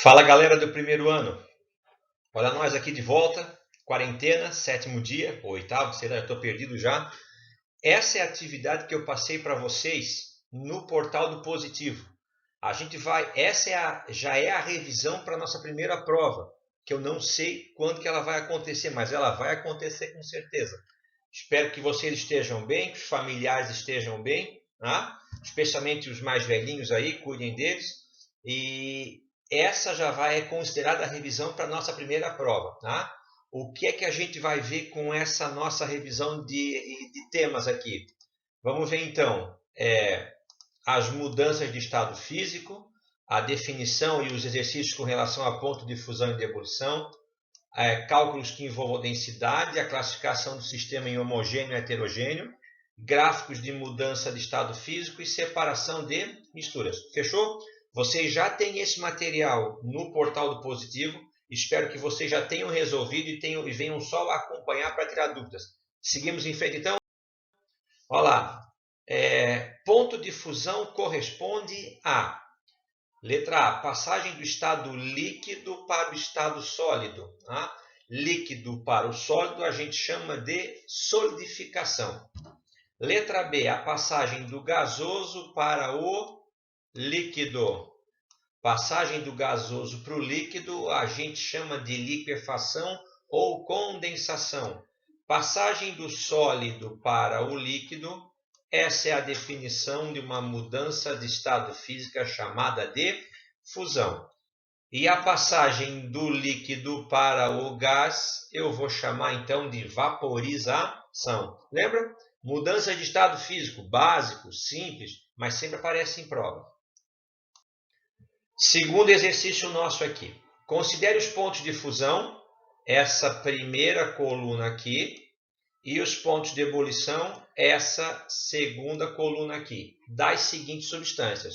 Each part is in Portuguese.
Fala galera do primeiro ano, olha nós aqui de volta, quarentena, sétimo dia, ou oitavo, sei lá, eu estou perdido já. Essa é a atividade que eu passei para vocês no portal do Positivo. A gente vai, já é a revisão para a nossa primeira prova, que eu não sei quando que ela vai acontecer, mas ela vai acontecer com certeza. Espero que vocês estejam bem, que os familiares estejam bem, tá? Especialmente os mais velhinhos aí, cuidem deles. E essa já vai é considerada a revisão para a nossa primeira prova. Tá? O que é que a gente vai ver com essa nossa revisão de temas aqui? Vamos ver então as mudanças de estado físico, a definição e os exercícios com relação a ponto de fusão e de ebulição, cálculos que envolvam densidade, a classificação do sistema em homogêneo e heterogêneo, gráficos de mudança de estado físico e separação de misturas. Fechou? Vocês já têm esse material no portal do Positivo. Espero que vocês já tenham resolvido e venham só acompanhar para tirar dúvidas. Seguimos em frente então? Olha lá. Ponto de fusão corresponde a letra A, passagem do estado líquido para o estado sólido. Tá? Líquido para o sólido a gente chama de solidificação. Letra B, a passagem do gasoso para o líquido. Passagem do gasoso para o líquido a gente chama de liquefação ou condensação. Passagem do sólido para o líquido, essa é a definição de uma mudança de estado físico chamada de fusão. E a passagem do líquido para o gás, eu vou chamar então de vaporização. Lembra? Mudança de estado físico, básico, simples, mas sempre aparece em prova. Segundo exercício nosso aqui. Considere os pontos de fusão, essa primeira coluna aqui, e os pontos de ebulição, essa segunda coluna aqui, das seguintes substâncias: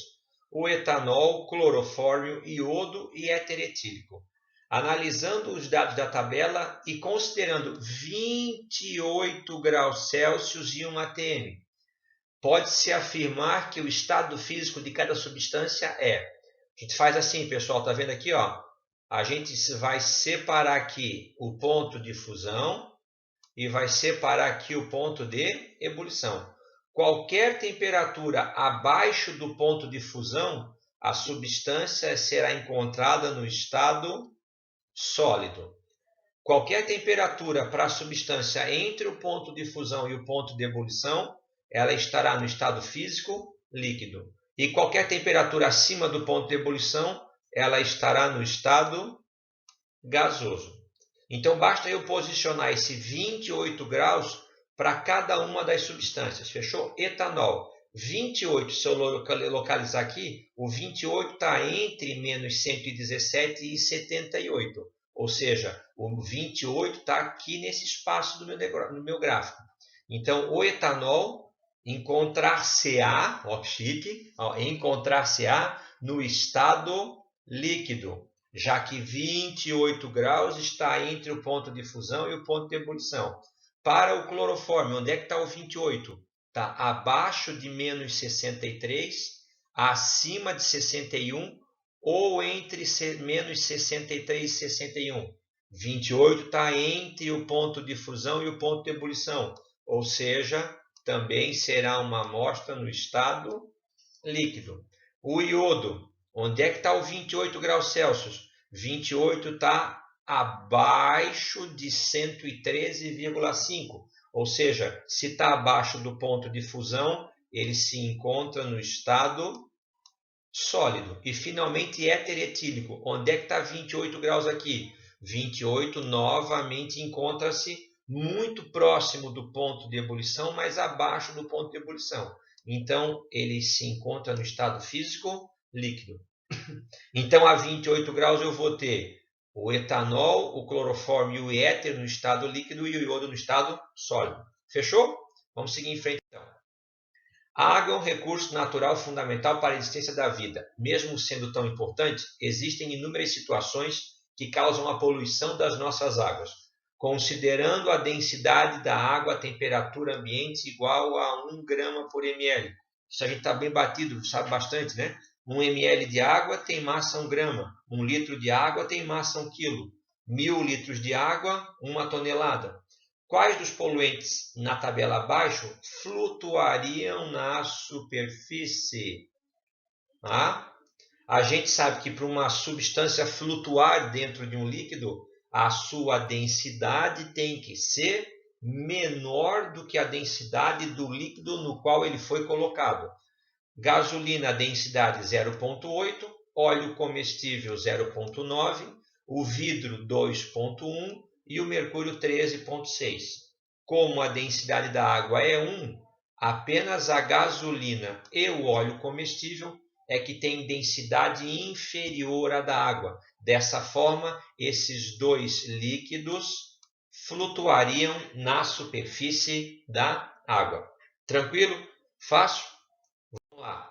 o etanol, clorofórmio, iodo e éter etílico. Analisando os dados da tabela e considerando 28 graus Celsius e 1 atm, pode-se afirmar que o estado físico de cada substância é. A gente faz assim, pessoal, tá vendo aqui, ó? A gente vai separar aqui o ponto de fusão e vai separar aqui o ponto de ebulição. Qualquer temperatura abaixo do ponto de fusão, a substância será encontrada no estado sólido. Qualquer temperatura para a substância entre o ponto de fusão e o ponto de ebulição, ela estará no estado físico líquido. E qualquer temperatura acima do ponto de ebulição, ela estará no estado gasoso. Então, basta eu posicionar esse 28 graus para cada uma das substâncias. Fechou? Etanol. 28, se eu localizar aqui, o 28 está entre menos 117 e 78. Ou seja, o 28 está aqui nesse espaço no meu gráfico. Então, o etanol encontrar-se-á, encontrar-se-á no estado líquido, já que 28 graus está entre o ponto de fusão e o ponto de ebulição. Para o clorofórmio, onde é que está o 28? Está abaixo de menos 63, acima de 61 ou entre menos 63 e 61. 28 está entre o ponto de fusão e o ponto de ebulição, ou seja, também será uma amostra no estado líquido. O iodo, onde é que está o 28 graus Celsius? 28 está abaixo de 113,5. Ou seja, se está abaixo do ponto de fusão, ele se encontra no estado sólido. E finalmente éter etílico. Onde é que está 28 graus aqui? 28 novamente encontra-se muito próximo do ponto de ebulição, mas abaixo do ponto de ebulição. Então, ele se encontra no estado físico líquido. Então, a 28 graus eu vou ter o etanol, o clorofórmio e o éter no estado líquido e o iodo no estado sólido. Fechou? Vamos seguir em frente então. A água é um recurso natural fundamental para a existência da vida. Mesmo sendo tão importante, existem inúmeras situações que causam a poluição das nossas águas. Considerando a densidade da água, a temperatura ambiente igual a 1 grama por ml. Isso a gente está bem batido, sabe bastante, né? 1 ml de água tem massa 1 grama. 1 litro de água tem massa 1 quilo. 1000 litros de água, 1 tonelada. Quais dos poluentes na tabela abaixo flutuariam na superfície? A gente sabe que para uma substância flutuar dentro de um líquido, a sua densidade tem que ser menor do que a densidade do líquido no qual ele foi colocado. Gasolina, densidade 0,8, óleo comestível 0,9, o vidro 2,1 e o mercúrio 13,6. Como a densidade da água é 1, apenas a gasolina e o óleo comestível é que tem densidade inferior à da água. Dessa forma, esses dois líquidos flutuariam na superfície da água. Tranquilo? Fácil? Vamos lá.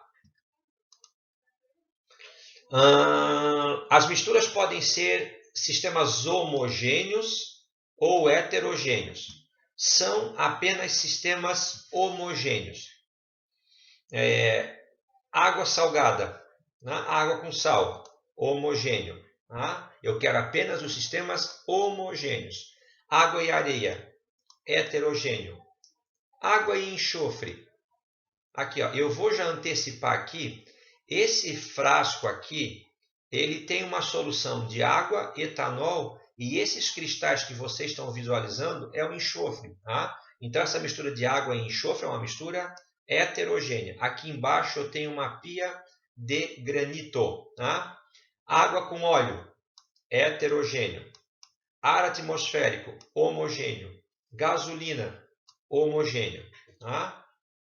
As misturas podem ser sistemas homogêneos ou heterogêneos. São apenas sistemas homogêneos. Água salgada, água com sal, homogêneo. Eu quero apenas os sistemas homogêneos. Água e areia, heterogêneo. Água e enxofre. Aqui, ó, eu vou já antecipar aqui. Esse frasco aqui, ele tem uma solução de água, etanol, e esses cristais que vocês estão visualizando é o enxofre. Então, essa mistura de água e enxofre é uma mistura heterogênea. Aqui embaixo eu tenho uma pia de granito. Água com óleo, heterogêneo. Ar atmosférico, homogêneo. Gasolina, homogêneo.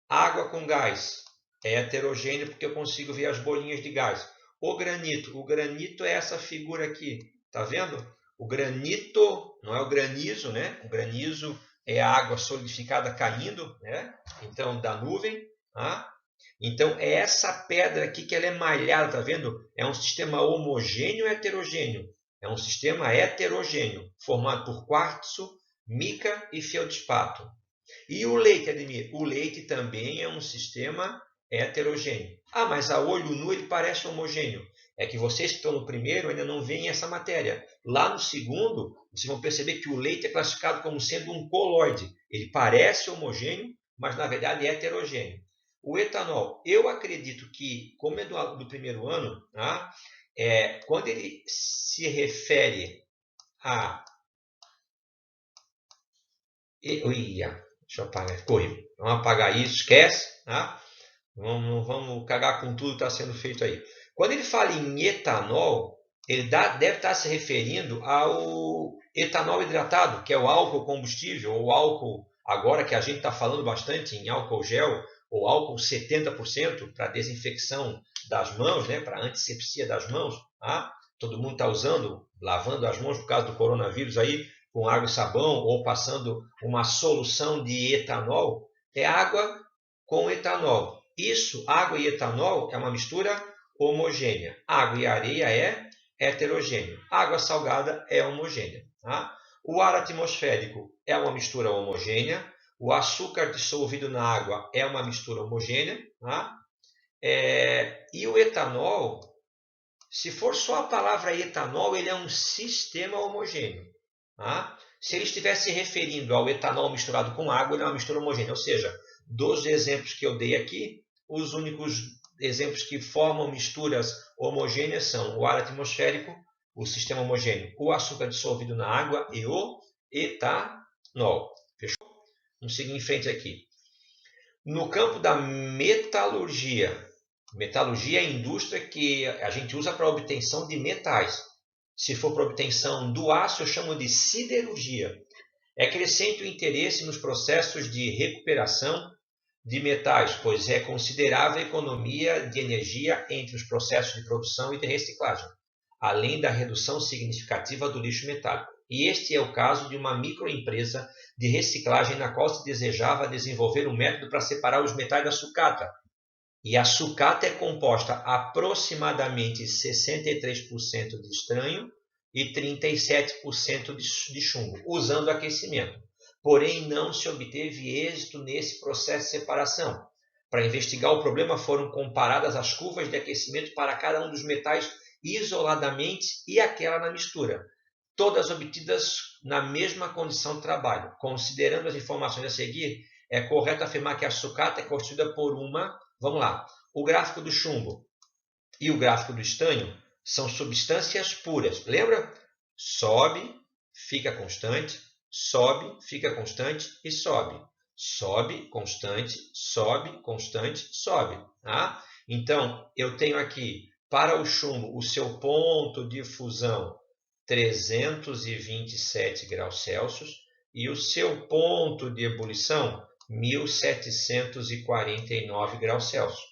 Água com gás, heterogêneo, porque eu consigo ver as bolinhas de gás. O granito é essa figura aqui, tá vendo? O granito não é o granizo, né? O granizo é a água solidificada caindo, né? Então, da nuvem. Então, é essa pedra aqui que ela é malhada, tá vendo? É um sistema homogêneo ou heterogêneo? É um sistema heterogêneo, formado por quartzo, mica e feldspato. E o leite, Ademir? O leite também é um sistema heterogêneo. Mas a olho nu ele parece homogêneo. É que vocês que estão no primeiro ainda não veem essa matéria. Lá no segundo, vocês vão perceber que o leite é classificado como sendo um colóide. Ele parece homogêneo, mas na verdade é heterogêneo. O etanol, eu acredito que, como é do primeiro ano, quando ele se refere a... Deixa eu apagar, ficou horrível. Vamos apagar isso, esquece. Vamos cagar com tudo que está sendo feito aí. Quando ele fala em etanol, ele deve estar se referindo ao etanol hidratado, que é o álcool combustível, ou álcool, agora que a gente está falando bastante em álcool gel, ou álcool 70% para desinfecção das mãos, né, para antisepsia das mãos. Todo mundo está usando, lavando as mãos por causa do coronavírus aí, com água e sabão, ou passando uma solução de etanol. É água com etanol. Isso, água e etanol, é uma mistura homogênea. Água e areia é heterogêneo. Água salgada é homogênea. O ar atmosférico é uma mistura homogênea. O açúcar dissolvido na água é uma mistura homogênea. E o etanol, se for só a palavra etanol, ele é um sistema homogêneo. Se ele estivesse se referindo ao etanol misturado com água, ele é uma mistura homogênea. Ou seja, dos exemplos que eu dei aqui, os únicos exemplos que formam misturas homogêneas são o ar atmosférico, o sistema homogêneo, o açúcar dissolvido na água e o etanol. Fechou? Vamos seguir em frente aqui. No campo da metalurgia, metalurgia é a indústria que a gente usa para a obtenção de metais. Se for para a obtenção do aço, eu chamo de siderurgia. É crescente o interesse nos processos de recuperação de metais, pois é considerável a economia de energia entre os processos de produção e de reciclagem, além da redução significativa do lixo metálico. E este é o caso de uma microempresa de reciclagem na qual se desejava desenvolver um método para separar os metais da sucata. E a sucata é composta aproximadamente 63% de estranho e 37% de chumbo, usando aquecimento. Porém, não se obteve êxito nesse processo de separação. Para investigar o problema, foram comparadas as curvas de aquecimento para cada um dos metais isoladamente e aquela na mistura, todas obtidas na mesma condição de trabalho. Considerando as informações a seguir, é correto afirmar que a sucata é constituída por uma... Vamos lá. O gráfico do chumbo e o gráfico do estanho são substâncias puras. Lembra? Sobe, fica constante, sobe, fica constante e sobe. Sobe, constante, sobe, constante, sobe. Tá? Então, eu tenho aqui, para o chumbo, o seu ponto de fusão 327 graus Celsius e o seu ponto de ebulição 1749 graus Celsius.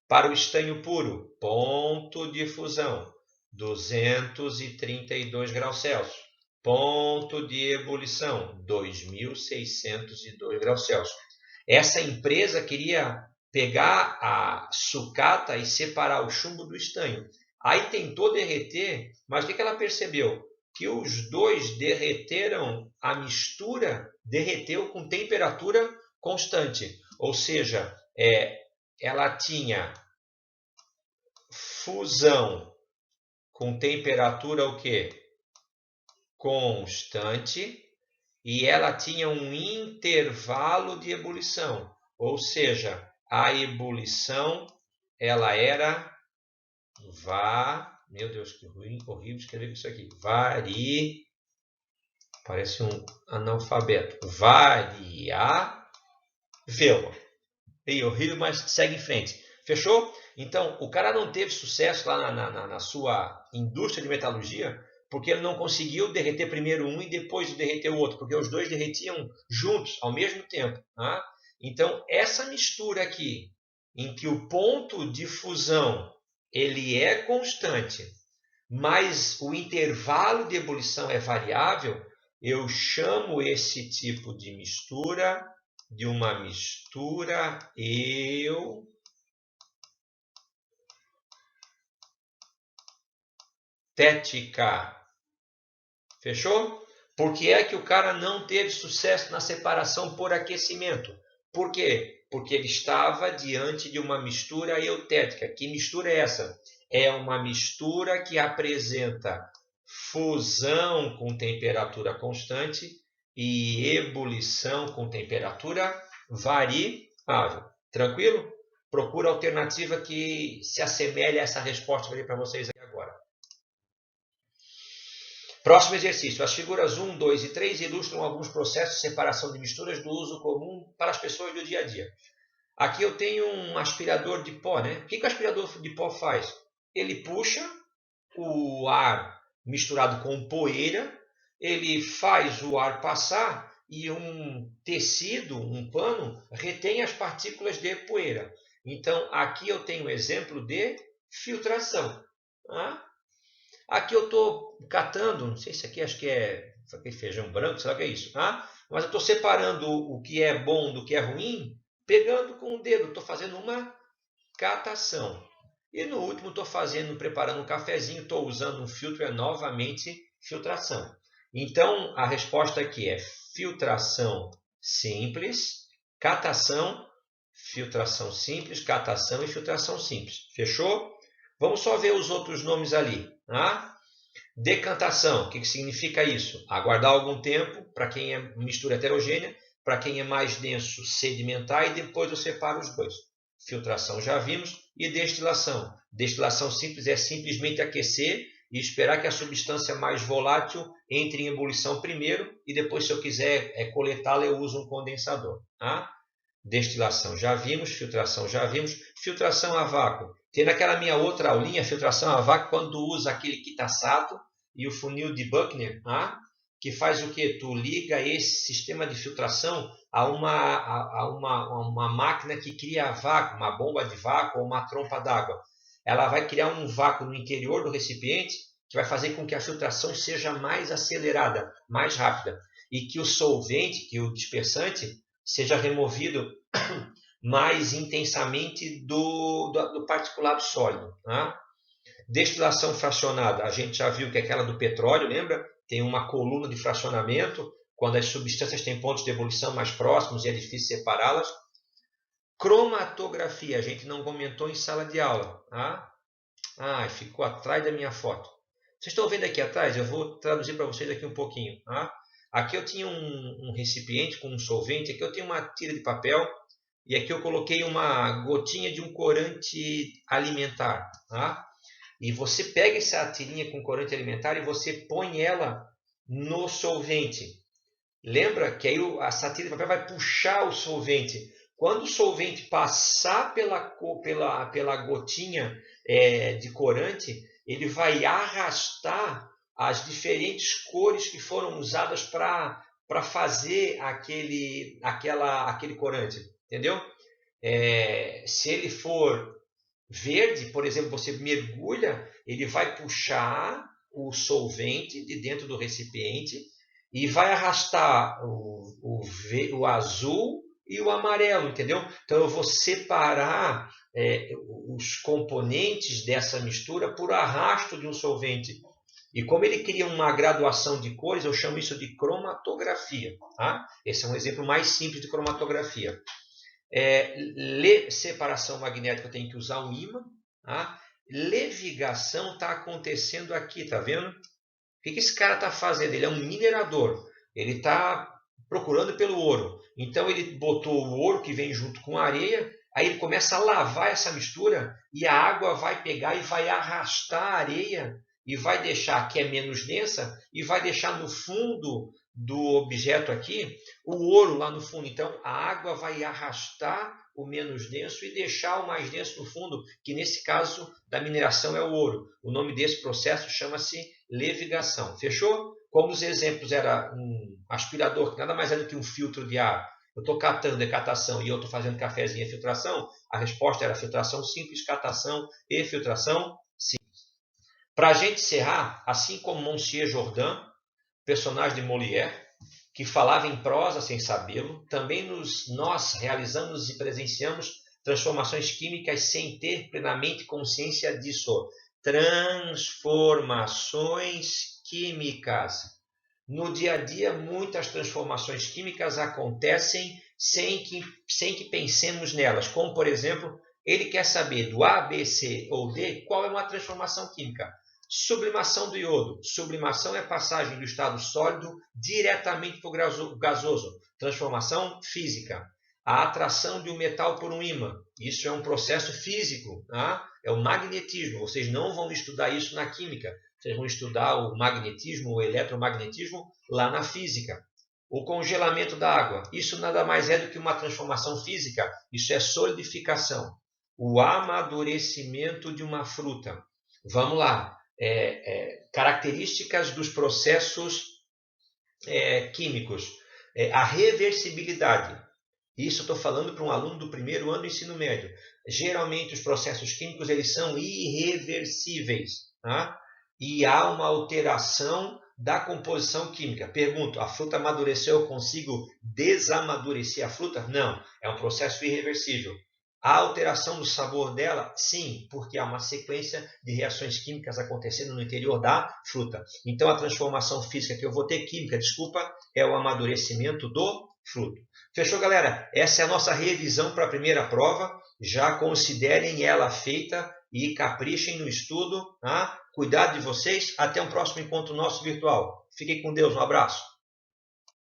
Para o estanho puro, ponto de fusão 232 graus Celsius. Ponto de ebulição 2602 graus Celsius. Essa empresa queria pegar a sucata e separar o chumbo do estanho. Aí tentou derreter, mas o que ela percebeu? Que os dois derreteram, a mistura derreteu com temperatura constante. Ou seja, ela tinha fusão com temperatura o quê? Constante, e ela tinha um intervalo de ebulição. Ou seja, a ebulição ela era meu Deus, que horrível escrever isso aqui. Parece um analfabeto. Variável. E horrível, mas segue em frente. Fechou? Então, o cara não teve sucesso lá na sua indústria de metalurgia porque ele não conseguiu derreter primeiro um e depois derreter o outro, porque os dois derretiam juntos, ao mesmo tempo. Tá? Então, essa mistura aqui, em que o ponto de fusão ele é constante, mas o intervalo de ebulição é variável, eu chamo esse tipo de mistura de uma mistura eutética. Fechou? Por que é que o cara não teve sucesso na separação por aquecimento? Por quê? Porque ele estava diante de uma mistura eutética. Que mistura é essa? É uma mistura que apresenta fusão com temperatura constante e ebulição com temperatura variável. Tranquilo? Procura a alternativa que se assemelhe a essa resposta que eu dei para vocês aqui agora. Próximo exercício. As figuras 1, 2 e 3 ilustram alguns processos de separação de misturas do uso comum para as pessoas do dia a dia. Aqui eu tenho um aspirador de pó, né? O que o aspirador de pó faz? Ele puxa o ar misturado com poeira, ele faz o ar passar e um tecido, um pano, retém as partículas de poeira. Então, aqui eu tenho um exemplo de filtração. Tá? Aqui eu estou catando, não sei se aqui acho que é feijão branco, será que é isso? Tá? Mas eu estou separando o que é bom do que é ruim, pegando com o dedo, estou fazendo uma catação. E no último estou preparando um cafezinho, estou usando um filtro, novamente filtração. Então a resposta aqui é filtração simples, catação, filtração simples, catação e filtração simples. Fechou? Vamos só ver os outros nomes ali. Tá? Decantação, o que significa isso? Aguardar algum tempo, para quem é mistura heterogênea, para quem é mais denso, sedimentar e depois eu separo os dois. Filtração já vimos. E destilação. Destilação simples é simplesmente aquecer e esperar que a substância mais volátil entre em ebulição primeiro e depois, se eu quiser coletá-la, eu uso um condensador. Tá? Destilação já vimos, filtração já vimos. Filtração a vácuo. Tem naquela minha outra aulinha, filtração a vácuo, quando usa aquele Kitasato e o funil de Buckner, tá? Que faz o quê? Tu liga esse sistema de filtração a uma máquina que cria vácuo, uma bomba de vácuo ou uma trompa d'água. Ela vai criar um vácuo no interior do recipiente que vai fazer com que a filtração seja mais acelerada, mais rápida. E que o solvente, que o dispersante, seja removido mais intensamente do particulado sólido. Tá? Destilação fracionada, a gente já viu que é aquela do petróleo, lembra? Tem uma coluna de fracionamento, quando as substâncias têm pontos de ebulição mais próximos e é difícil separá-las. Cromatografia, a gente não comentou em sala de aula. Tá? Ah, ficou atrás da minha foto. Vocês estão vendo aqui atrás? Eu vou traduzir para vocês aqui um pouquinho. Tá? Aqui eu tinha um recipiente com um solvente, aqui eu tenho uma tira de papel e aqui eu coloquei uma gotinha de um corante alimentar. Tá? E você pega essa tirinha com corante alimentar e você põe ela no solvente. Lembra que aí essa tira de papel vai puxar o solvente. Quando o solvente passar pela gotinha de corante, ele vai arrastar as diferentes cores que foram usadas para fazer aquele corante. Entendeu? Se ele for verde, por exemplo, você mergulha, ele vai puxar o solvente de dentro do recipiente e vai arrastar o azul e o amarelo, entendeu? Então eu vou separar os componentes dessa mistura por arrasto de um solvente. E como ele cria uma graduação de cores, eu chamo isso de cromatografia. Tá? Esse é um exemplo mais simples de cromatografia. Separação magnética, eu tenho que usar um ímã. Tá? Levigação está acontecendo aqui, tá vendo? O que esse cara está fazendo? Ele é um minerador. Ele está procurando pelo ouro. Então ele botou o ouro que vem junto com a areia, aí ele começa a lavar essa mistura e a água vai pegar e vai arrastar a areia e vai deixar, que é menos densa, e vai deixar no fundo do objeto aqui o ouro lá no fundo. Então a água vai arrastar o menos denso e deixar o mais denso no fundo, que nesse caso da mineração é o ouro. O nome desse processo chama-se levigação. Fechou? Como os exemplos era um aspirador, que nada mais é do que um filtro de ar. Eu estou catando decatação e eu estou fazendo cafezinho e filtração. A resposta era filtração simples, catação e filtração simples. Para a gente encerrar, assim como Monsieur Jordan, personagem de Molière, que falava em prosa sem sabê-lo, também nós realizamos e presenciamos transformações químicas sem ter plenamente consciência disso. Transformações químicas. No dia a dia, muitas transformações químicas acontecem sem que pensemos nelas. Como, por exemplo, ele quer saber do A, B, C ou D qual é uma transformação química. Sublimação do iodo. Sublimação é passagem do estado sólido diretamente para o gasoso. Transformação física. A atração de um metal por um ímã. Isso é um processo físico. Tá? É o magnetismo. Vocês não vão estudar isso na química. Vocês vão estudar o magnetismo, o eletromagnetismo lá na física. O congelamento da água. Isso nada mais é do que uma transformação física. Isso é solidificação. O amadurecimento de uma fruta. Vamos lá. Características dos processos químicos. A reversibilidade. Isso eu estou falando para um aluno do primeiro ano do ensino médio. Geralmente os processos químicos eles são irreversíveis. Tá? E há uma alteração da composição química. Pergunto, a fruta amadureceu, eu consigo desamadurecer a fruta? Não, é um processo irreversível. A alteração do sabor dela? Sim, porque há uma sequência de reações químicas acontecendo no interior da fruta. Então a transformação física que eu vou ter química, é o amadurecimento do fruto. Fechou, galera? Essa é a nossa revisão para a primeira prova. Já considerem ela feita e caprichem no estudo. Tá? Cuidado de vocês. Até um próximo encontro nosso virtual. Fiquem com Deus. Um abraço.